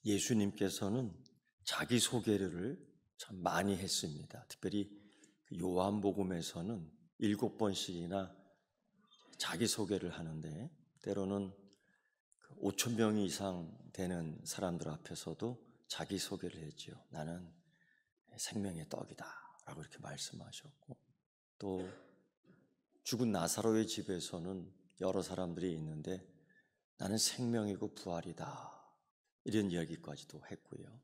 예수님께서는 자기소개를 참 많이 했습니다. 특별히 요한복음에서는 7번씩이나 자기소개를 하는데, 때로는 5천 명 이상 되는 사람들 앞에서도 자기소개를 했죠. 나는 생명의 떡이다 라고 이렇게 말씀하셨고, 또 죽은 나사로의 집에서는 여러 사람들이 있는데 나는 생명이고 부활이다 이런 이야기까지도 했고요.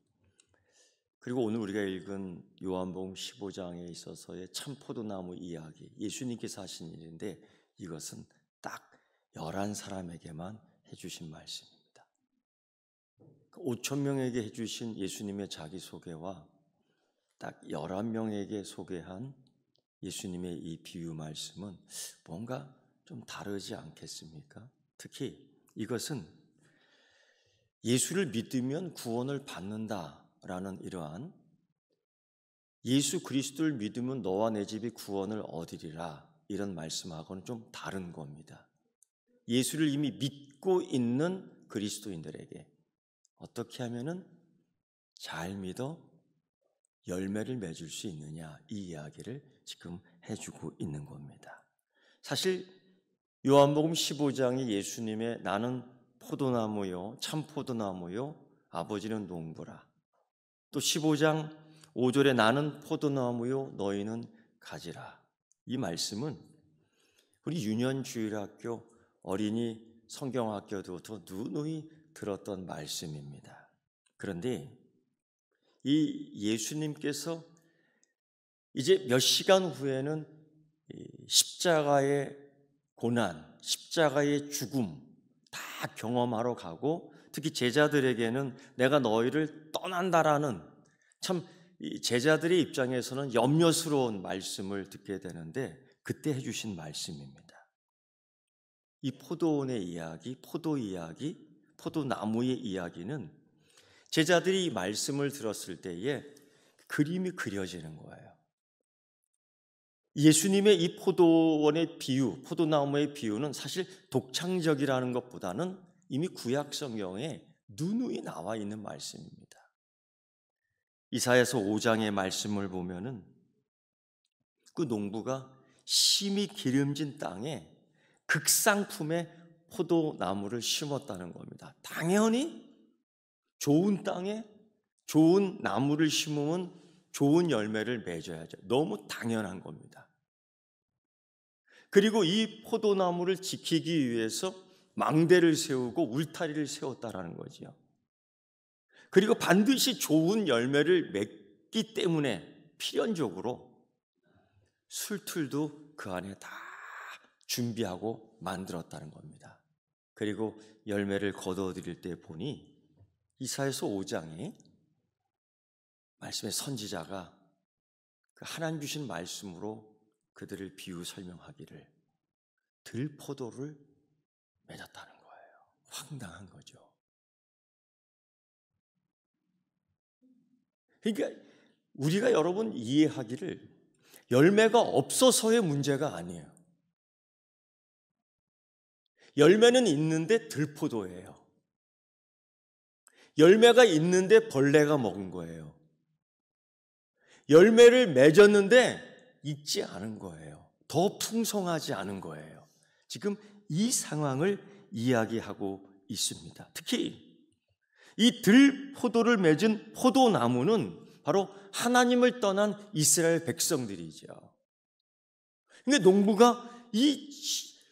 그리고 오늘 우리가 읽은 요한복음 15장에 있어서의 참포도나무 이야기, 예수님께서 하신 일인데 이것은 딱 11사람에게만 해주신 말씀입니다. 5천 명에게 해주신 예수님의 자기소개와 딱 11명에게 소개한 예수님의 이 비유 말씀은 뭔가 좀 다르지 않겠습니까? 특히 이것은 예수를 믿으면 구원을 받는다라는 이러한, 예수 그리스도를 믿으면 너와 내 집이 구원을 얻으리라 이런 말씀하고는 좀 다른 겁니다. 예수를 이미 믿고 있는 그리스도인들에게 어떻게 하면은 잘 믿어 열매를 맺을 수 있느냐, 이 이야기를 지금 해주고 있는 겁니다. 사실 요한복음 15장이 예수님의 나는 포도나무요 참 포도나무요 아버지는 농부라, 또 15장 5절에 나는 포도나무요 너희는 가지라, 이 말씀은 우리 유년주일학교 어린이 성경학교도 누누이 들었던 말씀입니다. 그런데 이 예수님께서 이제 몇 시간 후에는 십자가의 고난, 십자가의 죽음 다 경험하러 가고, 특히 제자들에게는 내가 너희를 떠난다라는, 참 제자들의 입장에서는 염려스러운 말씀을 듣게 되는데 그때 해주신 말씀입니다. 이 포도원의 이야기, 포도 이야기, 포도나무의 이야기는 제자들이 이 말씀을 들었을 때에 그림이 그려지는 거예요. 예수님의 이 포도원의 비유, 포도나무의 비유는 사실 독창적이라는 것보다는 이미 구약 성경에 누누이 나와 있는 말씀입니다. 이사야서 5장의 말씀을 보면은 그 농부가 심히 기름진 땅에 극상품의 포도나무를 심었다는 겁니다. 당연히 좋은 땅에 좋은 나무를 심으면 좋은 열매를 맺어야죠. 너무 당연한 겁니다. 그리고 이 포도나무를 지키기 위해서 망대를 세우고 울타리를 세웠다라는 거죠. 그리고 반드시 좋은 열매를 맺기 때문에 필연적으로 술틀도 그 안에 다 준비하고 만들었다는 겁니다. 그리고 열매를 거둬들일 때 보니 이사야서 5장에 말씀의 선지자가 그 하나님 주신 말씀으로 그들을 비유 설명하기를 들포도를 맺었다는 거예요. 황당한 거죠. 그러니까 우리가 여러분 이해하기를 열매가 없어서의 문제가 아니에요. 열매는 있는데 들포도예요. 열매가 있는데 벌레가 먹은 거예요. 열매를 맺었는데 익지 않은 거예요. 더 풍성하지 않은 거예요. 지금 이 상황을 이야기하고 있습니다. 특히 이 들포도를 맺은 포도나무는 바로 하나님을 떠난 이스라엘 백성들이죠. 근데 농부가 이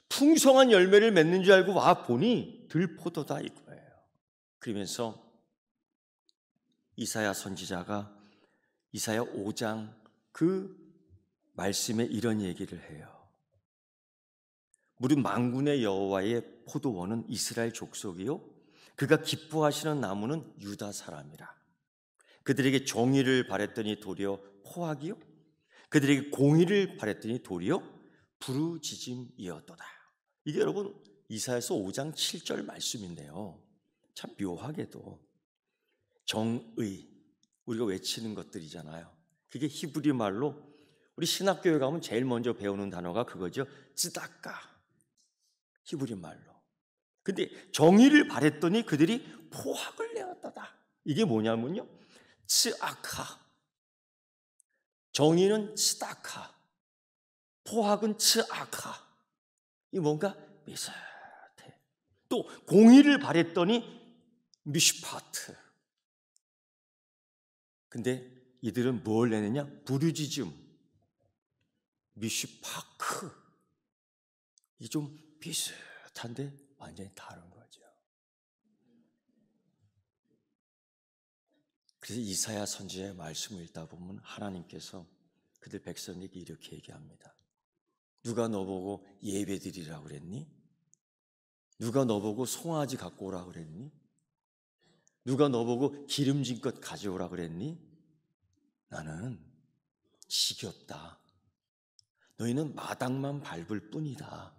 풍성한 열매를 맺는 줄 알고 와 보니 들포도다 이거예요. 그러면서 이사야 선지자가 이사야 5장 그 말씀에 이런 얘기를 해요. 무릇 만군의 여호와의 포도원은 이스라엘 족속이요 그가 기뻐하시는 나무는 유다 사람이라. 그들에게 정의를 바랬더니 도리어 포악이요 그들에게 공의를 바랬더니 도리어 부르짖음이었도다. 이게 여러분 이사야서 5장 7절 말씀인데요, 참 묘하게도 정의, 우리가 외치는 것들이잖아요. 그게 히브리 말로 우리 신학교에 가면 제일 먼저 배우는 단어가 그거죠. 쯔다까, 히브리 말로. 근데 정의를 바랬더니 그들이 포악을 내었다. 하였다다. 이게 뭐냐면요, 츠아카, 정의는 츠다카, 포학은 츠아카. 이 뭔가 비슷해. 또 공의를 바랬더니 미슈파트. 근데 이들은 뭘 내느냐? 부르짖음, 미슈파크. 이 좀 비슷한데 완전히 다른 거죠. 그래서 이사야 선지자의 말씀을 읽다 보면 하나님께서 그들 백성에게 이렇게 얘기합니다. 누가 너보고 예배드리라고 그랬니? 누가 너보고 송아지 갖고 오라고 그랬니? 누가 너보고 기름진 것 가져오라고 그랬니? 나는 지겹다. 너희는 마당만 밟을 뿐이다.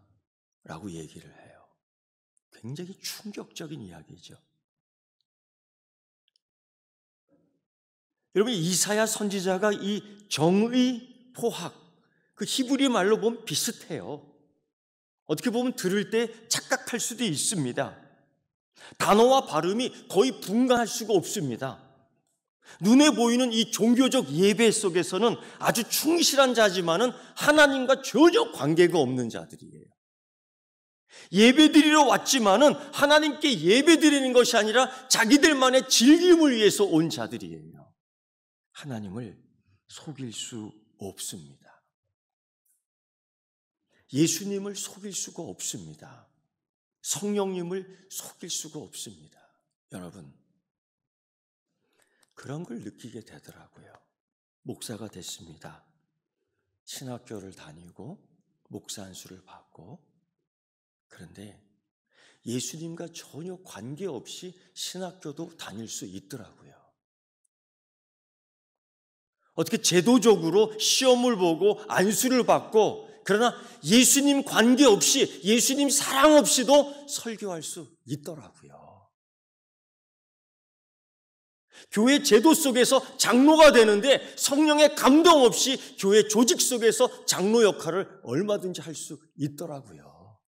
라고 얘기를 해요. 굉장히 충격적인 이야기죠. 여러분, 이사야 선지자가 이 정의 포학, 그 히브리 말로 보면 비슷해요. 어떻게 보면 들을 때 착각할 수도 있습니다. 단어와 발음이 거의 분간할 수가 없습니다. 눈에 보이는 이 종교적 예배 속에서는 아주 충실한 자지만은 하나님과 전혀 관계가 없는 자들이에요. 예배드리러 왔지만은 하나님께 예배드리는 것이 아니라 자기들만의 즐김을 위해서 온 자들이에요. 하나님을 속일 수 없습니다. 예수님을 속일 수가 없습니다. 성령님을 속일 수가 없습니다. 여러분, 그런 걸 느끼게 되더라고요. 목사가 됐습니다. 신학교를 다니고 목사 안수를 받고, 그런데 예수님과 전혀 관계없이 신학교도 다닐 수 있더라고요. 어떻게 제도적으로 시험을 보고 안수를 받고, 그러나 예수님 관계없이, 예수님 사랑 없이도 설교할 수 있더라고요. 교회 제도 속에서 장로가 되는데 성령의 감동 없이 교회 조직 속에서 장로 역할을 얼마든지 할 수 있더라고요.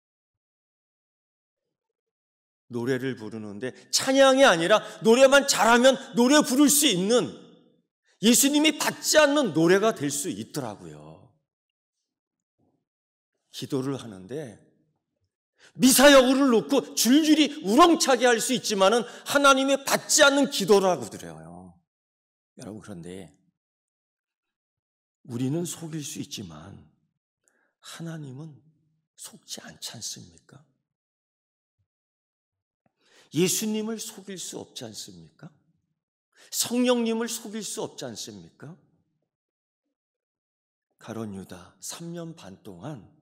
노래를 부르는데 찬양이 아니라 노래만 잘하면 노래 부를 수 있는, 예수님이 받지 않는 노래가 될 수 있더라고요. 기도를 하는데 미사여구를 놓고 줄줄이 우렁차게 할 수 있지만은 하나님의 받지 않는 기도라고 드려요. 여러분, 그런데 우리는 속일 수 있지만 하나님은 속지 않지 않습니까? 예수님을 속일 수 없지 않습니까? 성령님을 속일 수 없지 않습니까? 가룟 유다 3년 반 동안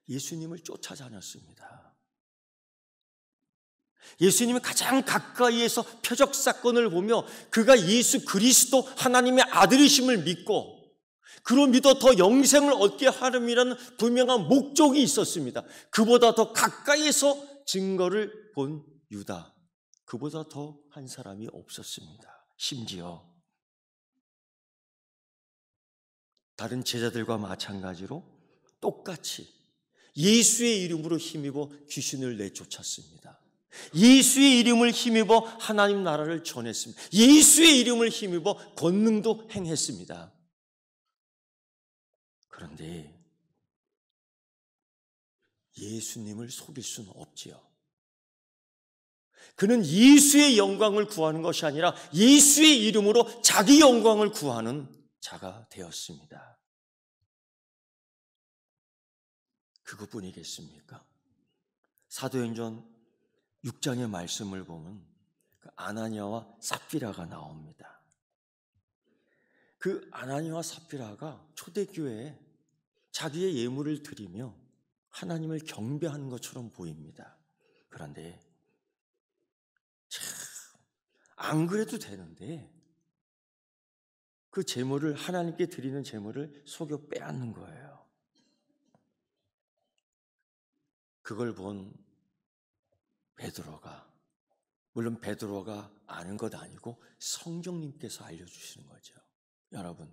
예수님을 쫓아다녔습니다. 예수님이 가장 가까이에서 표적 사건을 보며 그가 예수 그리스도 하나님의 아들이심을 믿고 그로 믿어 더 영생을 얻게 하름이라는 분명한 목적이 있었습니다. 그보다 더 가까이에서 증거를 본 유다, 그보다 더 한 사람이 없었습니다. 심지어 다른 제자들과 마찬가지로 똑같이 예수의 이름으로 힘입어 귀신을 내쫓았습니다. 예수의 이름을 힘입어 하나님 나라를 전했습니다. 예수의 이름을 힘입어 권능도 행했습니다. 그런데 예수님을 속일 수는 없지요. 그는 예수의 영광을 구하는 것이 아니라 예수의 이름으로 자기 영광을 구하는 자가 되었습니다. 그것뿐이겠습니까? 사도행전 6장의 말씀을 보면 그 아나니아와 삽비라가 나옵니다. 그 아나니아와 삽비라가 초대교회에 자기의 예물을 드리며 하나님을 경배하는 것처럼 보입니다. 그런데 참 안 그래도 되는데 그 제물을, 하나님께 드리는 제물을 속여 빼앗는 거예요. 그걸 본 베드로가, 물론 베드로가 아는 것 아니고 성령님께서 알려주시는 거죠. 여러분,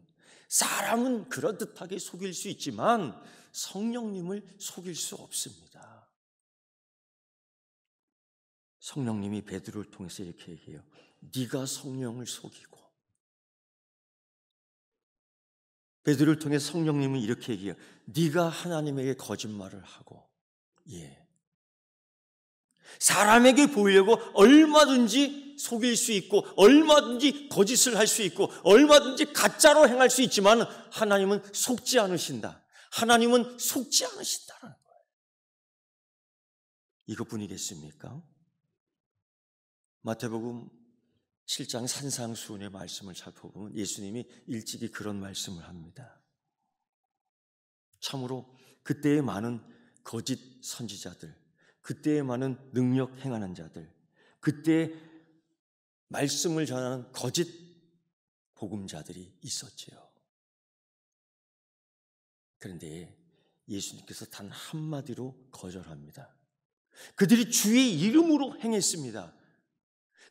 사람은 그럴듯하게 속일 수 있지만 성령님을 속일 수 없습니다. 성령님이 베드로를 통해서 이렇게 얘기해요. 네가 성령을 속이고. 베드로를 통해 성령님은 이렇게 얘기해요. 네가 하나님에게 거짓말을 하고. 예. 사람에게 보이려고 얼마든지 속일 수 있고 얼마든지 거짓을 할 수 있고 얼마든지 가짜로 행할 수 있지만 하나님은 속지 않으신다. 하나님은 속지 않으신다는 거예요. 이것뿐이겠습니까? 마태복음 7장 산상수훈의 말씀을 살펴보면 예수님이 일찍이 그런 말씀을 합니다. 참으로 그때의 많은 거짓 선지자들, 그때의 많은 능력 행하는 자들, 그때 말씀을 전하는 거짓 복음자들이 있었지요. 그런데 예수님께서 단 한마디로 거절합니다. 그들이 주의 이름으로 행했습니다.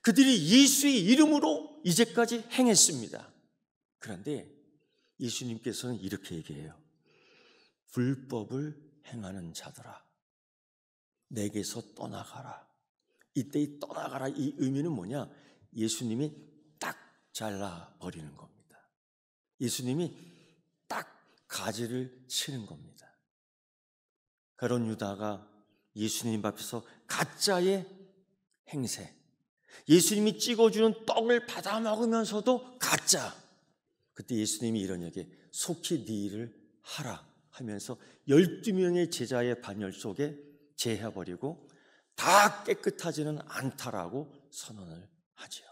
그들이 예수의 이름으로 이제까지 행했습니다. 그런데 예수님께서는 이렇게 얘기해요. 불법을 행하는 자들아, 내게서 떠나가라. 이때 이 떠나가라 이 의미는 뭐냐? 예수님이 딱 잘라버리는 겁니다. 예수님이 딱 가지를 치는 겁니다. 그런 유다가 예수님 앞에서 가짜의 행세, 예수님이 찍어주는 떡을 받아 먹으면서도 가짜. 그때 예수님이 이런 얘기, 속히 네 일을 하라 하면서 12명의 제자의 반열 속에 제해버리고 다 깨끗하지는 않다라고 선언을 하지요.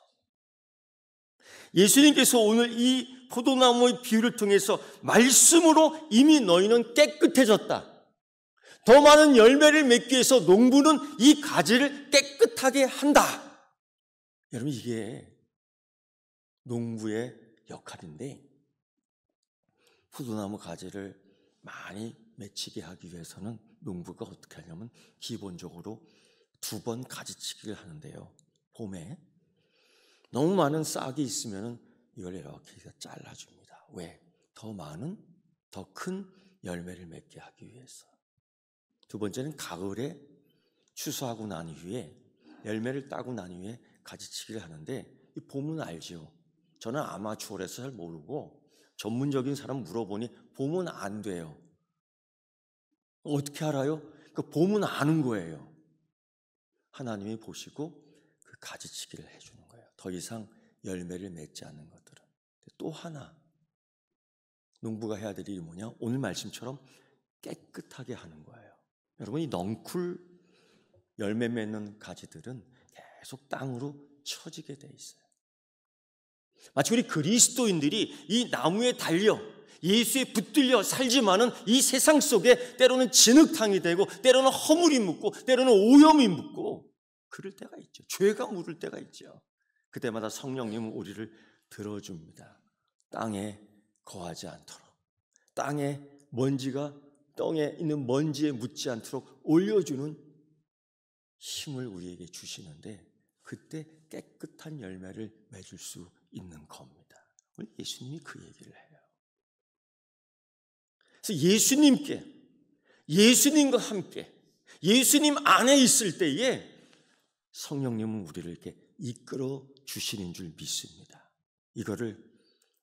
예수님께서 오늘 이 포도나무의 비유를 통해서 말씀으로 이미 너희는 깨끗해졌다. 더 많은 열매를 맺기 위해서 농부는 이 가지를 깨끗하게 한다. 여러분, 이게 농부의 역할인데 포도나무 가지를 많이 맺히게 하기 위해서는 농부가 어떻게 하냐면 기본적으로 2번 가지치기를 하는데요. 봄에 너무 많은 싹이 있으면 이걸 이렇게 잘라줍니다. 왜? 더 많은, 더 큰 열매를 맺게 하기 위해서. 2번째는 가을에 추수하고 난 이후에 열매를 따고 난 이후에 가지치기를 하는데 이 봄은 알죠. 저는 아마추어라서 잘 모르고 전문적인 사람 물어보니 봄은 안 돼요. 어떻게 알아요? 그 봄은 아는 거예요. 하나님이 보시고 그 가지치기를 해주는 거예요. 더 이상 열매를 맺지 않는 것들은. 또 하나 농부가 해야 될 일이 뭐냐? 오늘 말씀처럼 깨끗하게 하는 거예요. 여러분, 이 넝쿨 열매 맺는 가지들은 계속 땅으로 쳐지게 돼 있어요. 마치 우리 그리스도인들이 이 나무에 달려 예수에 붙들려 살지만은 이 세상 속에 때로는 진흙탕이 되고 때로는 허물이 묻고 때로는 오염이 묻고 그럴 때가 있죠. 죄가 물을 때가 있죠. 그때마다 성령님은 우리를 들어줍니다. 땅에 거하지 않도록, 땅에 먼지가 땅에 있는 먼지에 묻지 않도록 올려주는 힘을 우리에게 주시는데 그때 깨끗한 열매를 맺을 수 있는 겁니다. 우리 예수님이 그 얘기를 해요. 그래서 예수님과 함께 예수님 안에 있을 때에 성령님은 우리를 이렇게 이끌어 주시는 줄 믿습니다. 이거를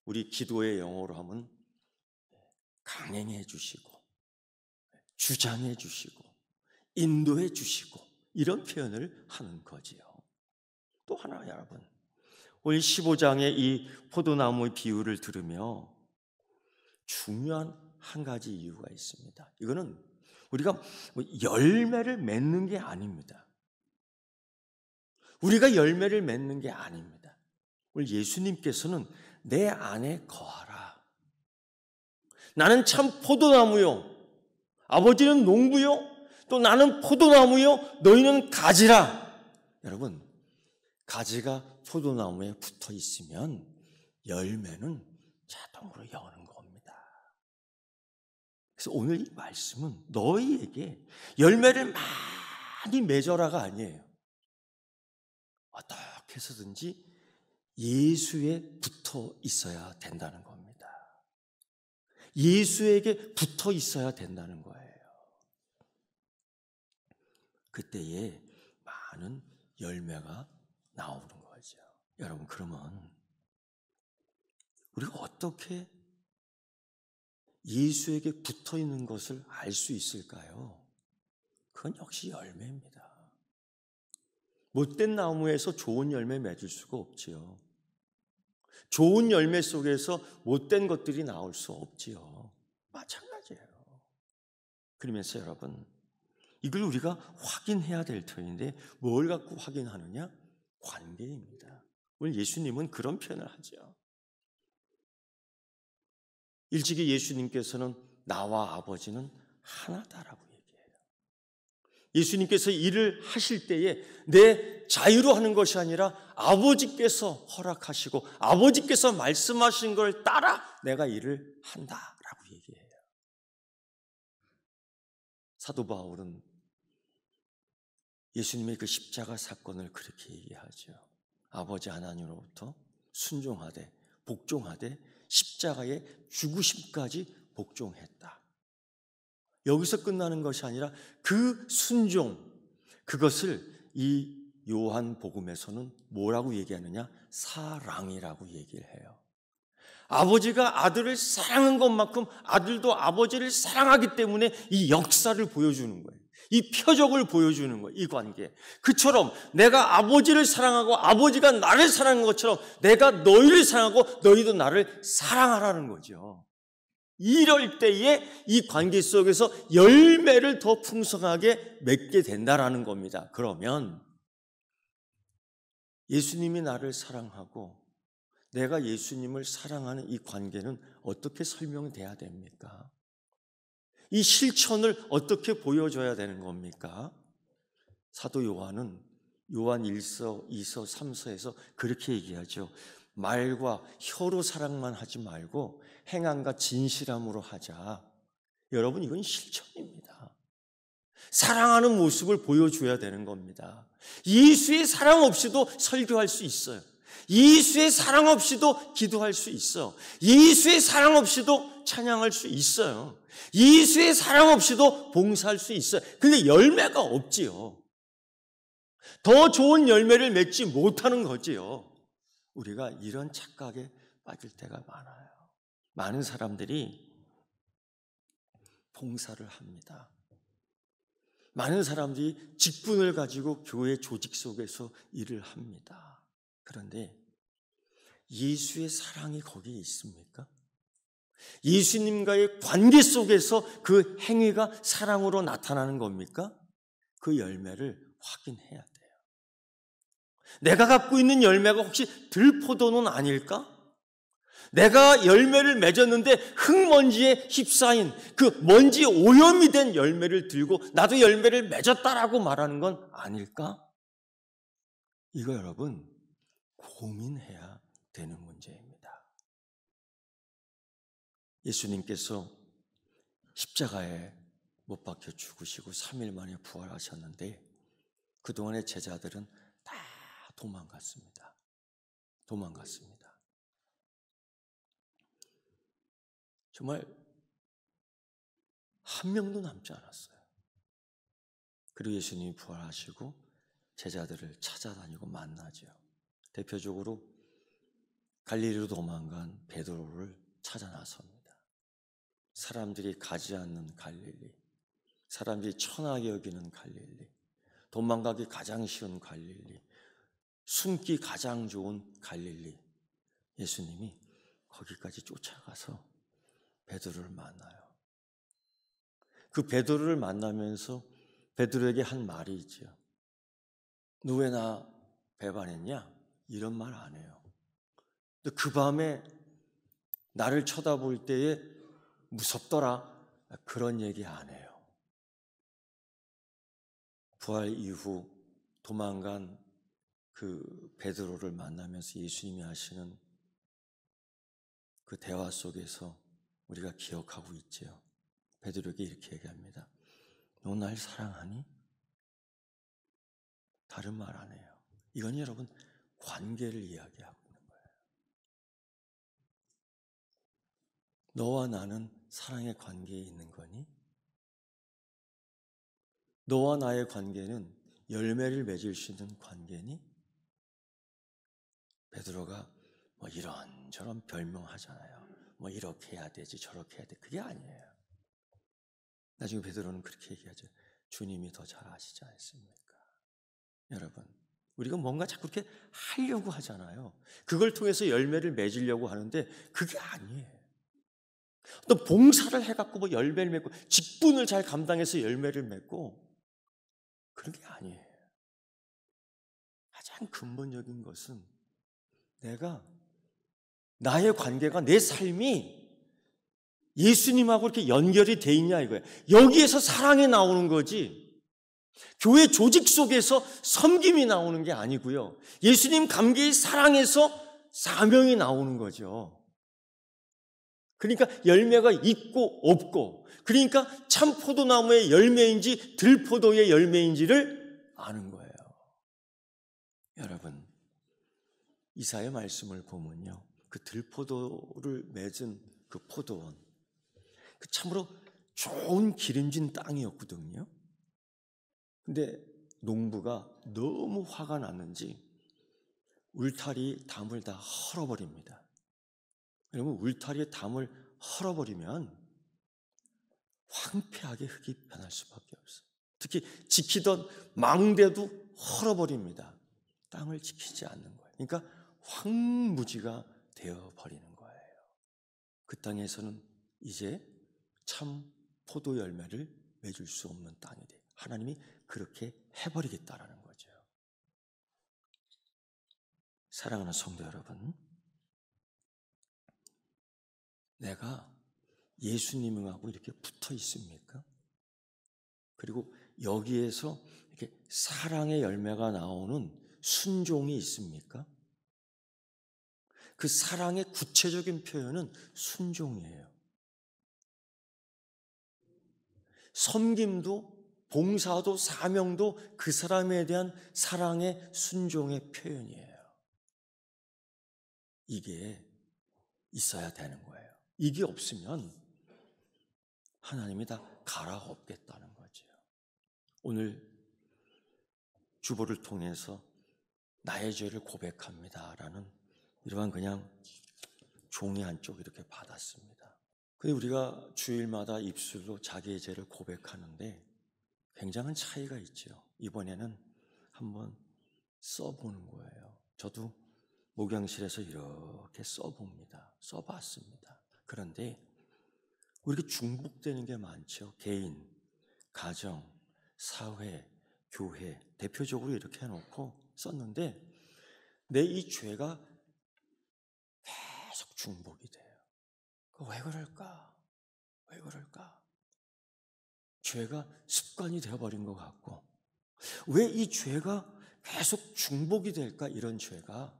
우리 기도의 영어로 하면 강행해 주시고 주장해 주시고 인도해 주시고 이런 표현을 하는 거지요. 또 하나 여러분, 오늘 15장의 이 포도나무의 비유를 들으며 중요한 한 가지 이유가 있습니다. 이거는 우리가 열매를 맺는 게 아닙니다. 우리가 열매를 맺는 게 아닙니다. 오늘 예수님께서는 내 안에 거하라. 나는 참 포도나무요. 아버지는 농부요. 또 나는 포도나무요. 너희는 가지라. 여러분, 가지가 포도나무에 붙어 있으면 열매는 자동으로 여는 겁니다. 그래서 오늘 이 말씀은 너희에게 열매를 많이 맺어라가 아니에요. 어떻게 해서든지 예수에 붙어 있어야 된다는 겁니다. 예수에게 붙어 있어야 된다는 거예요. 그때에 많은 열매가 나오는 거죠. 여러분, 그러면 우리가 어떻게 예수에게 붙어 있는 것을 알 수 있을까요? 그건 역시 열매입니다. 못된 나무에서 좋은 열매 맺을 수가 없지요. 좋은 열매 속에서 못된 것들이 나올 수 없지요. 마찬가지예요. 그러면서 여러분, 이걸 우리가 확인해야 될 터인데 뭘 갖고 확인하느냐? 관계입니다. 오늘 예수님은 그런 표현을 하죠. 일찍이 예수님께서는 나와 아버지는 하나다라고 얘기해요. 예수님께서 일을 하실 때에 내 자유로 하는 것이 아니라 아버지께서 허락하시고 아버지께서 말씀하신 걸 따라 내가 일을 한다라고 얘기해요. 사도 바울은 예수님의 그 십자가 사건을 그렇게 얘기하죠. 아버지 하나님으로부터 순종하되 복종하되 십자가의 죽으심까지 복종했다. 여기서 끝나는 것이 아니라 그 순종, 그것을 이 요한복음에서는 뭐라고 얘기하느냐? 사랑이라고 얘기를 해요. 아버지가 아들을 사랑한 것만큼 아들도 아버지를 사랑하기 때문에 이 역사를 보여주는 거예요. 이 표적을 보여주는 거예요. 이 관계. 그처럼 내가 아버지를 사랑하고 아버지가 나를 사랑한 것처럼 내가 너희를 사랑하고 너희도 나를 사랑하라는 거죠. 이럴 때에 이 관계 속에서 열매를 더 풍성하게 맺게 된다라는 겁니다. 그러면 예수님이 나를 사랑하고 내가 예수님을 사랑하는 이 관계는 어떻게 설명돼야 됩니까? 이 실천을 어떻게 보여줘야 되는 겁니까? 사도 요한은 요한 1서, 2서, 3서에서 그렇게 얘기하죠. 말과 혀로 사랑만 하지 말고 행함과 진실함으로 하자. 여러분, 이건 실천입니다. 사랑하는 모습을 보여줘야 되는 겁니다. 예수의 사랑 없이도 설교할 수 있어요. 예수의 사랑 없이도 기도할 수 있어요. 예수의 사랑 없이도 찬양할 수 있어요. 예수의 사랑 없이도 봉사할 수 있어요. 근데 열매가 없지요. 더 좋은 열매를 맺지 못하는 거지요. 우리가 이런 착각에 빠질 때가 많아요. 많은 사람들이 봉사를 합니다. 많은 사람들이 직분을 가지고 교회 조직 속에서 일을 합니다. 그런데 예수의 사랑이 거기에 있습니까? 예수님과의 관계 속에서 그 행위가 사랑으로 나타나는 겁니까? 그 열매를 확인해야 돼요. 내가 갖고 있는 열매가 혹시 들포도는 아닐까? 내가 열매를 맺었는데 흙먼지에 휩싸인 그 먼지 오염이 된 열매를 들고 나도 열매를 맺었다라고 말하는 건 아닐까? 이거 여러분 고민해야 되는 문제입니다. 예수님께서 십자가에 못 박혀 죽으시고 3일 만에 부활하셨는데 그동안의 제자들은 다 도망갔습니다. 정말 한 명도 남지 않았어요. 그리고 예수님이 부활하시고 제자들을 찾아다니고 만나죠. 대표적으로 갈릴리로 도망간 베드로를 찾아 나섭니다. 사람들이 가지 않는 갈릴리, 사람들이 천하게 여기는 갈릴리, 도망가기 가장 쉬운 갈릴리, 숨기 가장 좋은 갈릴리. 예수님이 거기까지 쫓아가서 베드로를 만나요. 그 베드로를 만나면서 베드로에게 한 말이 있죠. 너 왜 나 배반했냐? 이런 말 안 해요. 근데 그 밤에 나를 쳐다볼 때에 무섭더라. 그런 얘기 안 해요. 부활 이후 도망간 그 베드로를 만나면서 예수님이 하시는 그 대화 속에서 우리가 기억하고 있지요. 베드로에게 이렇게 얘기합니다. 너 날 사랑하니? 다른 말 안 해요. 이건 여러분 관계를 이야기하고 있는 거예요. 너와 나는 사랑의 관계에 있는 거니? 너와 나의 관계는 열매를 맺을 수 있는 관계니? 베드로가 뭐 이런저런 별명하잖아요. 뭐 이렇게 해야 되지 저렇게 해야 돼. 그게 아니에요. 나중에 베드로는 그렇게 얘기하죠. 주님이 더 잘 아시지 않습니까? 여러분, 우리가 뭔가 자꾸 그렇게 하려고 하잖아요. 그걸 통해서 열매를 맺으려고 하는데 그게 아니에요. 또 봉사를 해갖고 뭐 열매를 맺고 직분을 잘 감당해서 열매를 맺고 그런 게 아니에요. 가장 근본적인 것은 내가 나의 관계가 내 삶이 예수님하고 이렇게 연결이 돼 있냐 이거예요. 여기에서 사랑이 나오는 거지. 교회 조직 속에서 섬김이 나오는 게 아니고요. 예수님 관계의 사랑에서 사명이 나오는 거죠. 그러니까 열매가 있고 없고, 그러니까 참 포도나무의 열매인지 들포도의 열매인지를 아는 거예요. 여러분, 이사야 말씀을 보면요, 그 들포도를 맺은 그 포도원, 그 참으로 좋은 기름진 땅이었거든요. 근데 농부가 너무 화가 났는지 울타리 담을 다 헐어버립니다. 여러분, 울타리의 담을 헐어버리면 황폐하게 흙이 변할 수밖에 없어요. 특히 지키던 망대도 헐어버립니다. 땅을 지키지 않는 거예요. 그러니까 황무지가 되어버리는 거예요. 그 땅에서는 이제 참 포도 열매를 맺을 수 없는 땅이 돼요. 하나님이 그렇게 해버리겠다라는 거죠. 사랑하는 성도 여러분, 내가 예수님하고 이렇게 붙어 있습니까? 그리고 여기에서 이렇게 사랑의 열매가 나오는 순종이 있습니까? 그 사랑의 구체적인 표현은 순종이에요. 섬김도 봉사도 사명도 그 사람에 대한 사랑의 순종의 표현이에요. 이게 있어야 되는 거예요. 이게 없으면 하나님이 다 갈아엎겠다는 거죠. 오늘 주보를 통해서 나의 죄를 고백합니다라는 이러한 그냥 종이 한쪽 이렇게 받았습니다. 근데 우리가 주일마다 입술로 자기의 죄를 고백하는데 굉장한 차이가 있죠. 이번에는 한번 써보는 거예요. 저도 목양실에서 이렇게 써봤습니다. 그런데 우리가 중복되는 게 많죠. 개인, 가정, 사회, 교회 대표적으로 이렇게 해놓고 썼는데 내 이 죄가 계속 중복이 돼요. 왜 그럴까? 왜 그럴까? 죄가 습관이 되어버린 것 같고 왜 이 죄가 계속 중복이 될까? 이런 죄가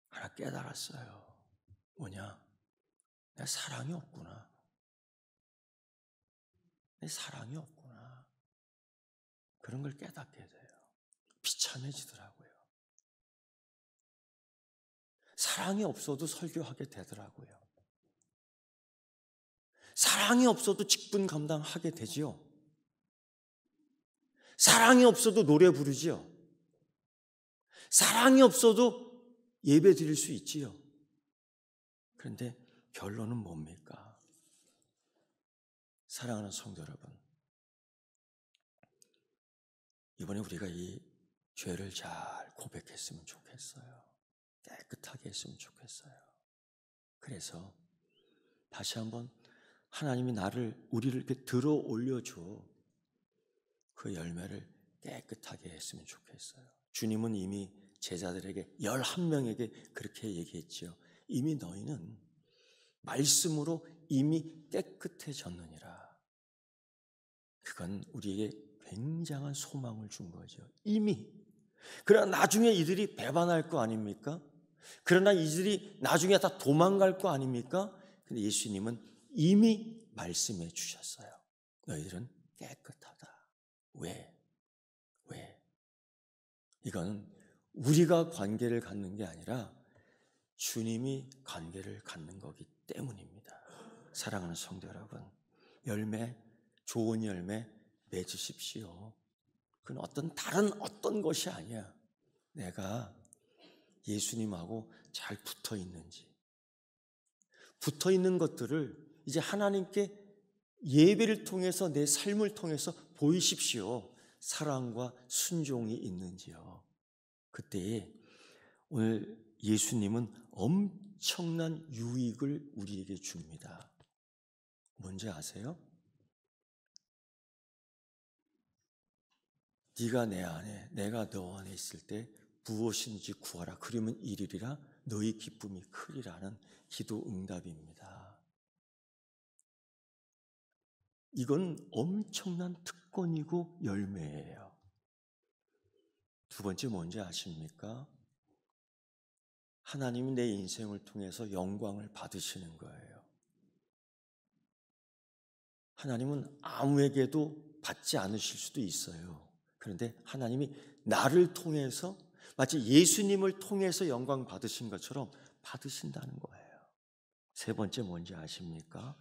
하나 깨달았어요. 뭐냐? 내 사랑이 없구나. 내 사랑이 없구나. 그런 걸 깨닫게 돼요. 비참해지더라고요. 사랑이 없어도 설교하게 되더라고요. 사랑이 없어도 직분 감당하게 되지요. 사랑이 없어도 노래 부르지요. 사랑이 없어도 예배 드릴 수 있지요. 그런데 결론은 뭡니까? 사랑하는 성도 여러분, 이번에 우리가 이 죄를 잘 고백했으면 좋겠어요. 깨끗하게 했으면 좋겠어요. 그래서 다시 한번 하나님이 우리를 이렇게 들어 올려줘 그 열매를 깨끗하게 했으면 좋겠어요. 주님은 이미 제자들에게 11명에게 그렇게 얘기했죠. 이미 너희는 말씀으로 이미 깨끗해졌느니라. 그건 우리에게 굉장한 소망을 준 거죠. 이미. 그러나 나중에 이들이 배반할 거 아닙니까? 그러나 이들이 나중에 다 도망갈 거 아닙니까? 근데 예수님은 이미 말씀해 주셨어요. 너희들은 깨끗하다. 왜? 이건 우리가 관계를 갖는 게 아니라 주님이 관계를 갖는 거기 때문입니다. 사랑하는 성도 여러분, 좋은 열매 맺으십시오. 그건 다른 어떤 것이 아니야. 내가 예수님하고 잘 붙어 있는지. 붙어 있는 것들을 이제 하나님께 예배를 통해서 내 삶을 통해서 보이십시오. 사랑과 순종이 있는지요. 그때 오늘 예수님은 엄청난 유익을 우리에게 줍니다. 뭔지 아세요? 네가 내 안에, 내가 너 안에 있을 때 무엇인지 구하라. 그러면 이르리라. 너희 기쁨이 크리라는 기도 응답입니다. 이건 엄청난 특권이고 열매예요. 두 번째 뭔지 아십니까? 하나님이 내 인생을 통해서 영광을 받으시는 거예요. 하나님은 아무에게도 받지 않으실 수도 있어요. 그런데 하나님이 나를 통해서 마치 예수님을 통해서 영광 받으신 것처럼 받으신다는 거예요. 세 번째 뭔지 아십니까?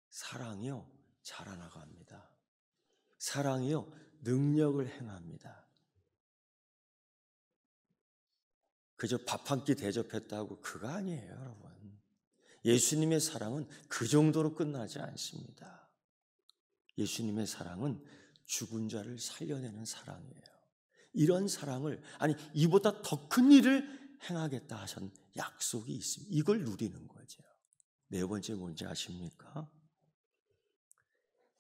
사랑이요, 자라나갑니다. 사랑이요, 능력을 행합니다. 그저 밥 한 끼 대접했다고 그거 아니에요, 여러분. 예수님의 사랑은 그 정도로 끝나지 않습니다. 예수님의 사랑은 죽은 자를 살려내는 사랑이에요. 이런 사랑을, 아니 이보다 더 큰 일을 행하겠다 하신 약속이 있습니다. 이걸 누리는 거죠. 네 번째 뭔지 아십니까?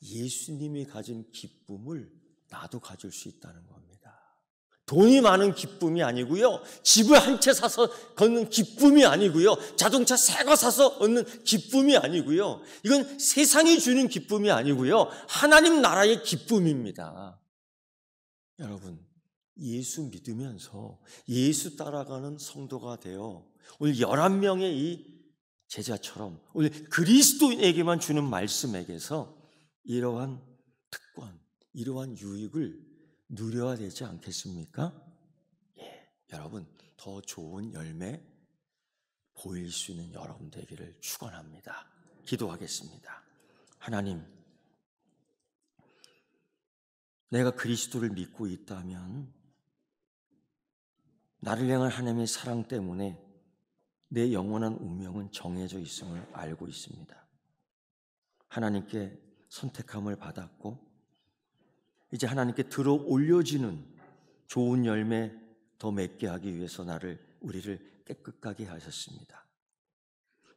예수님이 가진 기쁨을 나도 가질 수 있다는 겁니다. 돈이 많은 기쁨이 아니고요, 집을 한 채 사서 걷는 기쁨이 아니고요, 자동차 새 거 사서 얻는 기쁨이 아니고요, 이건 세상이 주는 기쁨이 아니고요, 하나님 나라의 기쁨입니다. 여러분, 예수 믿으면서 예수 따라가는 성도가 되어 오늘 11명의 이 제자처럼 오늘 그리스도인에게만 주는 말씀에게서 이러한 특권, 이러한 유익을 누려야 되지 않겠습니까? 예, 여러분, 더 좋은 열매 보일 수 있는 여러분 되기를 축원합니다. 기도하겠습니다. 하나님, 내가 그리스도를 믿고 있다면 나를 향한 하나님의 사랑 때문에 내 영원한 운명은 정해져 있음을 알고 있습니다. 하나님께 선택함을 받았고 이제 하나님께 들어 올려지는 좋은 열매 더 맺게 하기 위해서 우리를 깨끗하게 하셨습니다.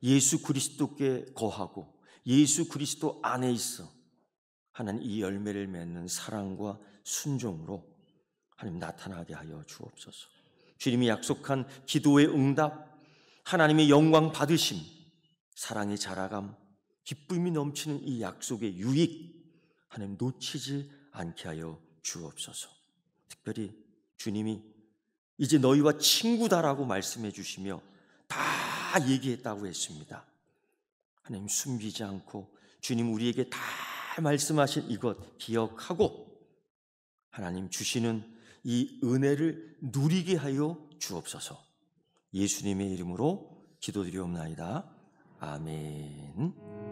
예수 그리스도께 거하고 예수 그리스도 안에 있어 하나님 이 열매를 맺는 사랑과 순종으로 하나님 나타나게 하여 주옵소서. 주님이 약속한 기도의 응답, 하나님의 영광 받으심, 사랑의 자라감, 기쁨이 넘치는 이 약속의 유익 하나님 놓치지 않게 하여 주옵소서. 특별히 주님이 이제 너희와 친구다라고 말씀해 주시며 다 얘기했다고 했습니다. 하나님 숨기지 않고 주님 우리에게 다 말씀하신 이것 기억하고 하나님 주시는 이 은혜를 누리게 하여 주옵소서. 예수님의 이름으로 기도드리옵나이다. 아멘.